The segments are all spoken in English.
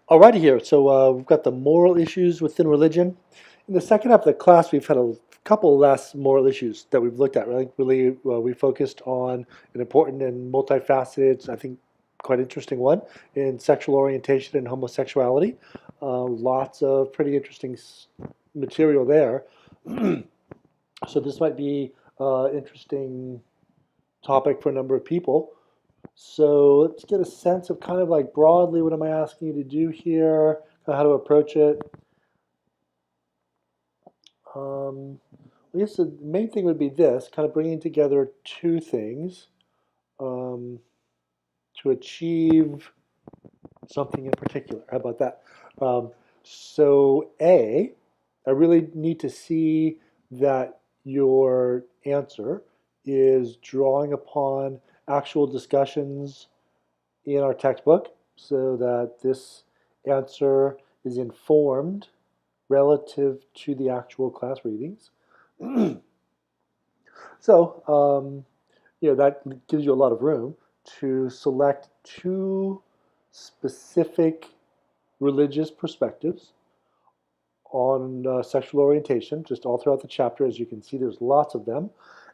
Alrighty here. So we've got the moral issues within religion. In the second half of the class, we've had a couple less moral issues that we've looked at. We focused on an important and multifaceted, I think, quite interesting one in sexual orientation and homosexuality. Lots of pretty interesting material there. So this might be interesting topic for a number of people. So let's get a sense of kind of like broadly what am I asking you to do here, kind of how to approach it. I guess the main thing would be this, kind of bringing together two things um, to achieve something in particular. How about that? Um, so I really need to see that your answer is drawing upon actual discussions in our textbook so that this answer is informed relative to the actual class readings. So, that gives you a lot of room to select two specific religious perspectives on sexual orientation, just all throughout the chapter. As you can see, there's lots of them.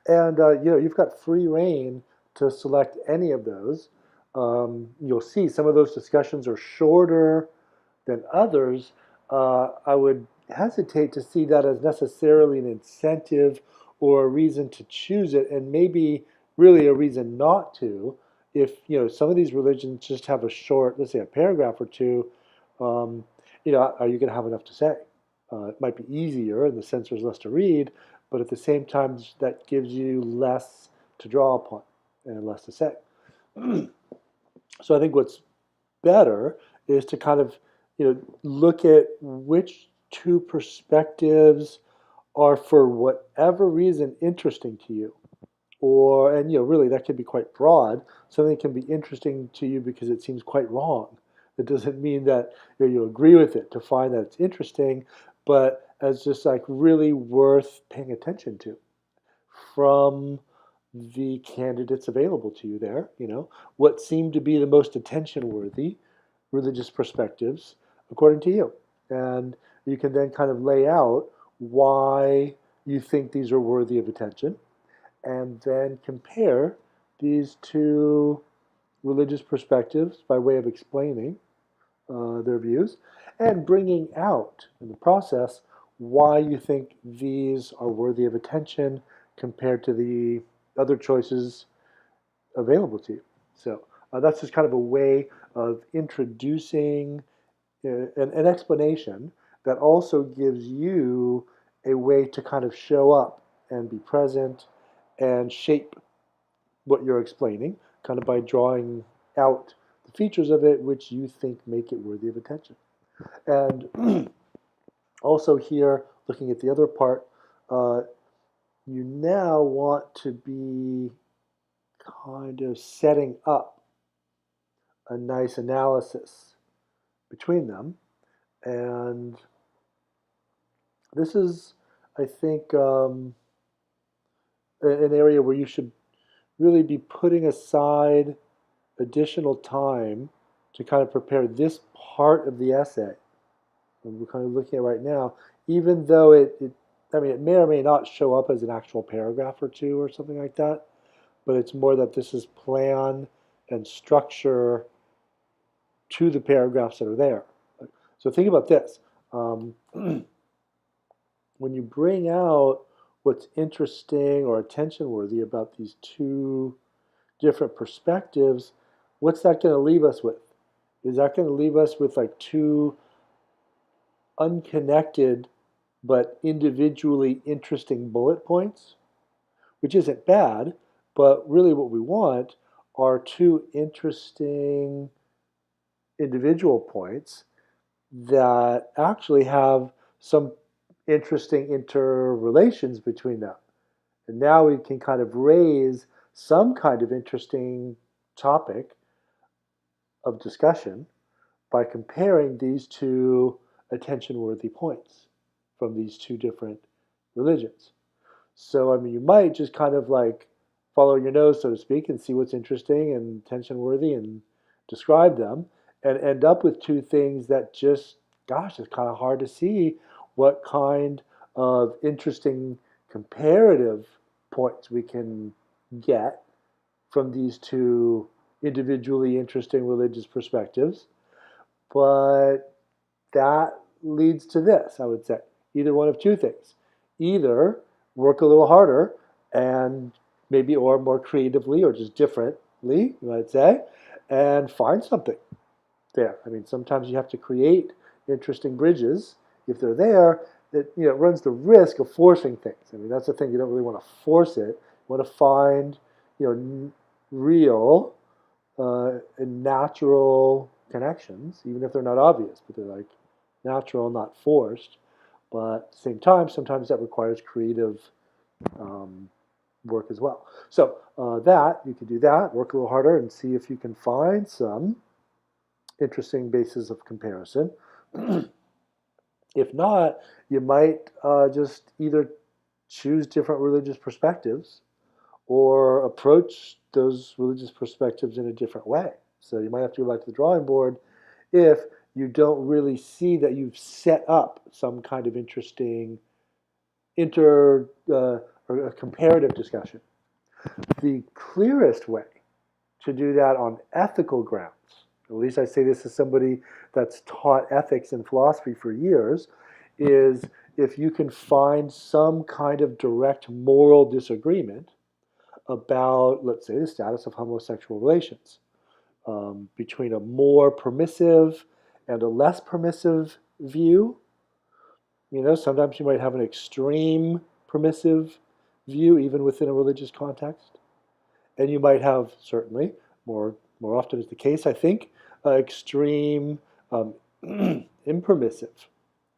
And, you've got free reign to select any of those. You'll see some of those discussions are shorter than others. I would hesitate to see that as necessarily an incentive or a reason to choose it, and maybe really a reason not to. If some of these religions just have a short, let's say a paragraph or two, um, are you going to have enough to say? It might be easier in the sense there's less to read, but at the same time that gives you less to draw upon and less to say. So I think what's better is to kind of look at which two perspectives are for whatever reason interesting to you, or and really that could be quite broad. Something can be interesting to you because it seems quite wrong. It doesn't mean that you agree with it to find that it's interesting, but as just like really worth paying attention to from the candidates available to you there. What seem to be the most attention worthy religious perspectives according to you. And you can then kind of lay out why you think these are worthy of attention and then compare these two religious perspectives by way of explaining their views and bringing out in the process why you think these are worthy of attention compared to the other choices available to you. So that's just kind of a way of introducing an explanation that also gives you a way to kind of show up and be present and shape what you're explaining, kind of by drawing out the features of it which you think make it worthy of attention. And also here, looking at the other part, uh, you now want to be kind of setting up a nice analysis between them. And this is, I think, an area where you should really be putting aside additional time to kind of prepare this part of the essay. And we're kind of looking at right now, even though it may or may not show up as an actual paragraph or two or something like that, but it's more that this is plan and structure to the paragraphs that are there. So think about this. When you bring out what's interesting or attention worthy about these two different perspectives, what's that going to leave us with? Is that going to leave us with like two unconnected but individually interesting bullet points? Which isn't bad, but really what we want are two interesting individual points that actually have some interesting interrelations between them. And now we can kind of raise some kind of interesting topic of discussion by comparing these two attention-worthy points from these two different religions. So, you might just kind of like follow your nose, so to speak, and see what's interesting and attention-worthy and describe them. and end up with two things that just, gosh, it's kind of hard to see what kind of interesting comparative points we can get from these two individually interesting religious perspectives. But that leads to this, I would say. Either one of two things. Either work a little harder and maybe, or more creatively, or just differently, you might say, and find something there. I mean, sometimes you have to create interesting bridges. If they're there, it runs the risk of forcing things. I mean, that's the thing. You don't really want to force it. You want to find real and natural connections, even if they're not obvious, but they're like natural, not forced. But at the same time, sometimes that requires creative work as well. So that you can do that, work a little harder, and see if you can find some interesting basis of comparison. If not, you might just either choose different religious perspectives or approach those religious perspectives in a different way. So you might have to go back to the drawing board if you don't really see that you've set up some kind of interesting or a comparative discussion. The clearest way to do that on ethical grounds, at least I say this as somebody that's taught ethics and philosophy for years, is if you can find some kind of direct moral disagreement about, let's say, the status of homosexual relations between a more permissive and a less permissive view. Sometimes you might have an extreme permissive view, even within a religious context. And you might have, certainly, more often is the case, I think, extreme impermissive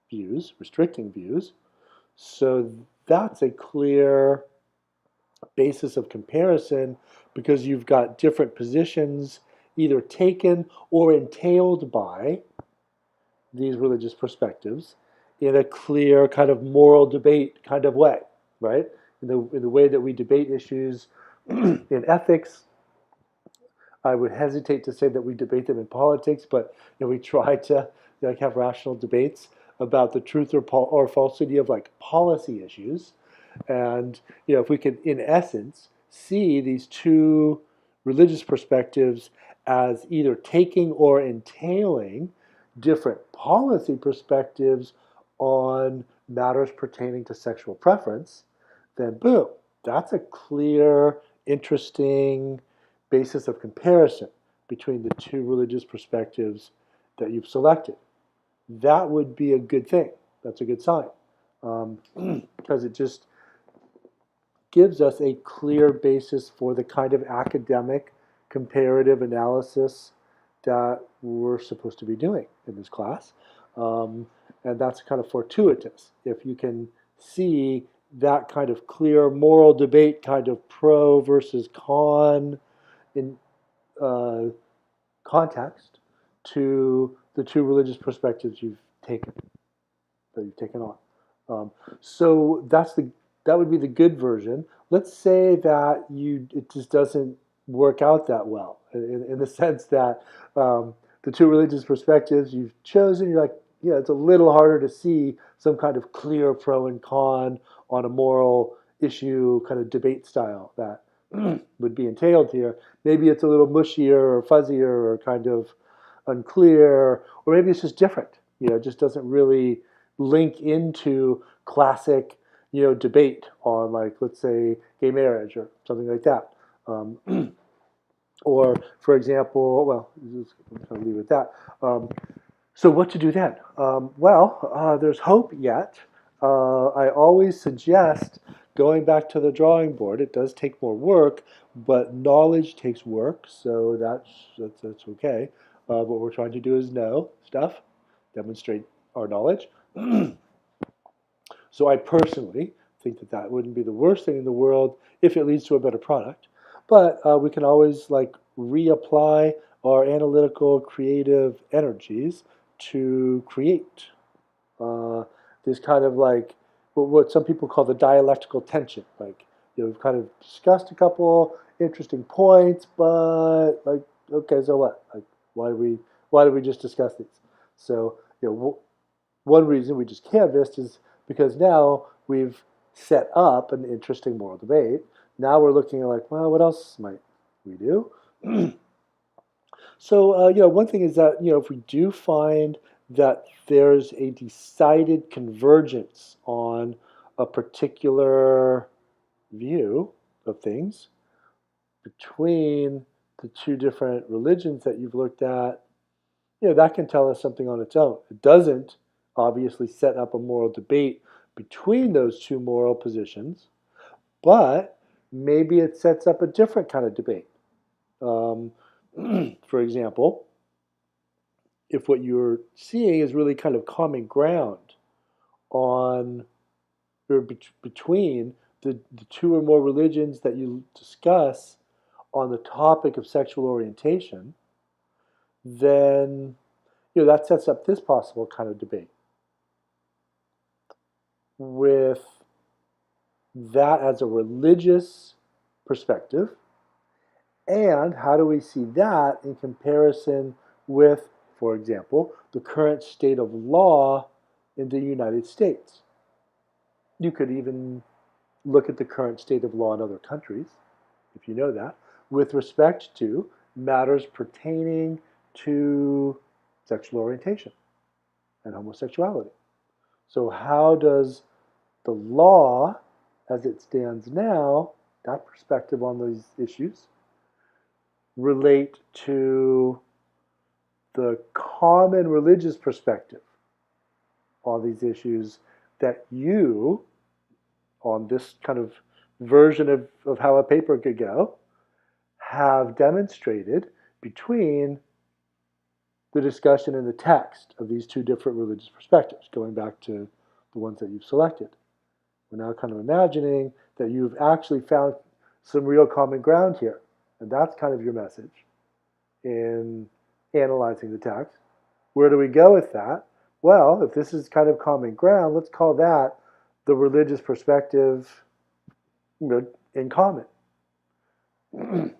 views, restricting views. So that's a clear basis of comparison because you've got different positions either taken or entailed by these religious perspectives in a clear kind of moral debate kind of way, right? In the way that we debate issues in ethics. I would hesitate to say that we debate them in politics, but we try to have rational debates about the truth or falsity of policy issues. And if we could, in essence, see these two religious perspectives as either taking or entailing different policy perspectives on matters pertaining to sexual preference, then boom, that's a clear, interesting basis of comparison between the two religious perspectives that you've selected. That would be a good thing. That's a good sign. Because it just gives us a clear basis for the kind of academic comparative analysis that we're supposed to be doing in this class. And that's kind of fortuitous. If you can see that kind of clear moral debate, kind of pro versus con in context to the two religious perspectives that you've taken on. So that would be the good version. Let's say that it just doesn't work out that well in the sense that the two religious perspectives you've chosen, you're like, yeah, it's a little harder to see some kind of clear pro and con on a moral issue kind of debate style that would be entailed here. Maybe it's a little mushier or fuzzier or kind of unclear, or maybe it's just different. It just doesn't really link into classic, debate on, let's say, gay marriage or something like that. Or, for example, well, I'm going to leave it at that. So what to do then? There's hope yet. I always suggest going back to the drawing board. It does take more work, but knowledge takes work, so that's okay. What we're trying to do is know stuff, demonstrate our knowledge. So I personally think that wouldn't be the worst thing in the world if it leads to a better product. But we can always reapply our analytical, creative energies to create this kind of what some people call the dialectical tension. We've kind of discussed a couple interesting points, but okay, so what? Why Why did we just discuss these? So, one reason we just canvassed is because now we've set up an interesting moral debate. Now we're looking at like, well, what else might we do? So, one thing is that, if we do find that there's a decided convergence on a particular view of things between the two different religions that you've looked at, that can tell us something on its own. It doesn't obviously set up a moral debate between those two moral positions, but maybe it sets up a different kind of debate. For example, if what you're seeing is really kind of common ground on or between the two or more religions that you discuss on the topic of sexual orientation, then that sets up this possible kind of debate. With that as a religious perspective, and how do we see that in comparison with, for example, the current state of law in the United States? You could even look at the current state of law in other countries, if you know that, with respect to matters pertaining to sexual orientation and homosexuality. So how does the law, as it stands now, that perspective on those issues, relate to the common religious perspective on these issues that you, on this kind of version of how a paper could go, have demonstrated between the discussion in the text of these two different religious perspectives, going back to the ones that you've selected. We're now kind of imagining that you've actually found some real common ground here. And that's kind of your message in analyzing the text. Where do we go with that? Well, if this is kind of common ground, let's call that the religious perspective, in common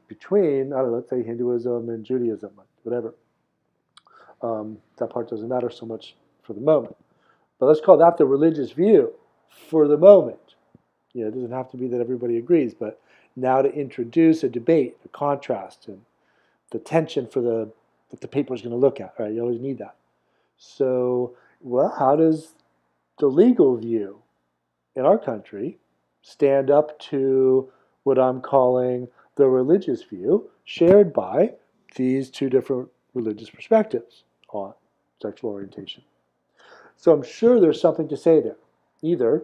between, I don't know, let's say Hinduism and Judaism, whatever. That part doesn't matter so much for the moment. But let's call that the religious view for the moment. It doesn't have to be that everybody agrees, but now to introduce a debate, a contrast, and the tension for that the paper is going to look at, right? You always need that. So, well, how does the legal view in our country stand up to what I'm calling the religious view shared by these two different religious perspectives on sexual orientation? So I'm sure there's something to say there. Either,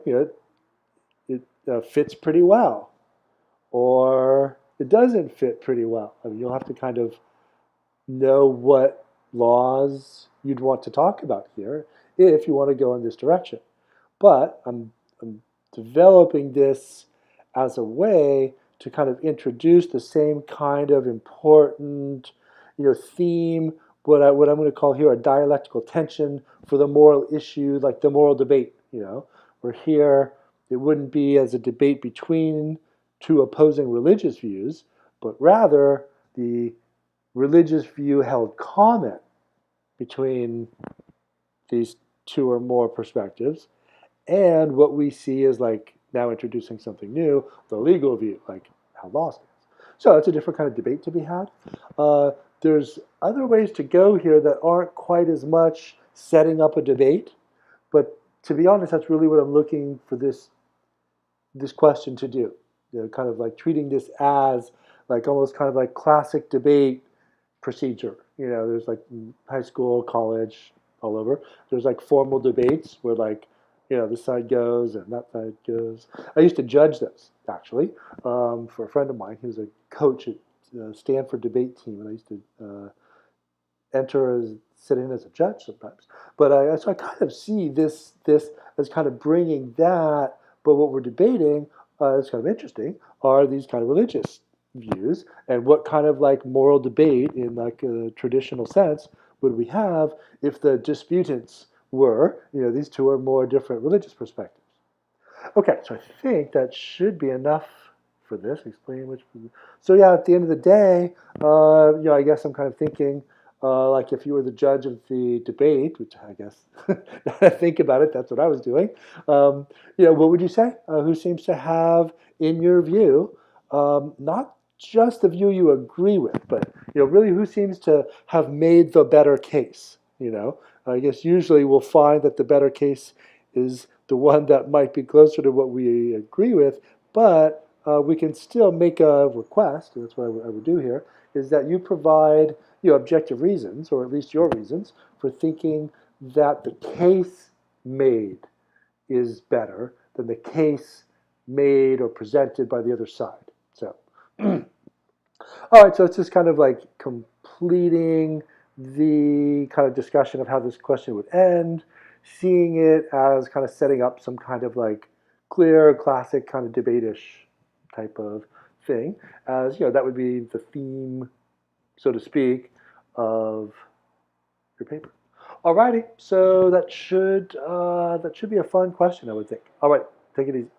it fits pretty well, or it doesn't fit pretty well. I mean, you'll have to kind of know what laws you'd want to talk about here if you want to go in this direction. But I'm developing this as a way to kind of introduce the same kind of important, theme, what I'm going to call here a dialectical tension for the moral issue, like the moral debate. Where here it wouldn't be as a debate between two opposing religious views, but rather the religious view held common between these two or more perspectives, and what we see is like now introducing something new, the legal view, like how law stands. So it's a different kind of debate to be had. There's other ways to go here that aren't quite as much setting up a debate, but to be honest, that's really what I'm looking for this question to do. Kind of like treating this as like almost kind of like classic debate procedure. There's like high school, college, all over. There's like formal debates where like, this side goes and that side goes. I used to judge those, actually, for a friend of mine. He was a coach at Stanford debate team, and I used to sit in as a judge sometimes. But so I kind of see this as kind of bringing that, but what we're debating is kind of interesting, are these kind of religious views, and what kind of like moral debate in like a traditional sense would we have if the disputants were, these two or more different religious perspectives. Okay, so I think that should be enough for this. Explain which. So yeah, at the end of the day, I guess I'm kind of thinking like if you were the judge of the debate, which I guess, now that I think about it, that's what I was doing. What would you say? Who seems to have, in your view, not just the view you agree with, but really who seems to have made the better case? I guess usually we'll find that the better case is the one that might be closer to what we agree with, but we can still make a request, and that's what I would do here, is that you provide objective reasons, or at least your reasons, for thinking that the case made is better than the case made or presented by the other side. So, all right, so it's just kind of like completing the kind of discussion of how this question would end, seeing it as kind of setting up some kind of like clear, classic kind of debate-ish type of thing, as that would be the theme, so to speak, of your paper. Alrighty, so that should be a fun question, I would think. All right, take it easy.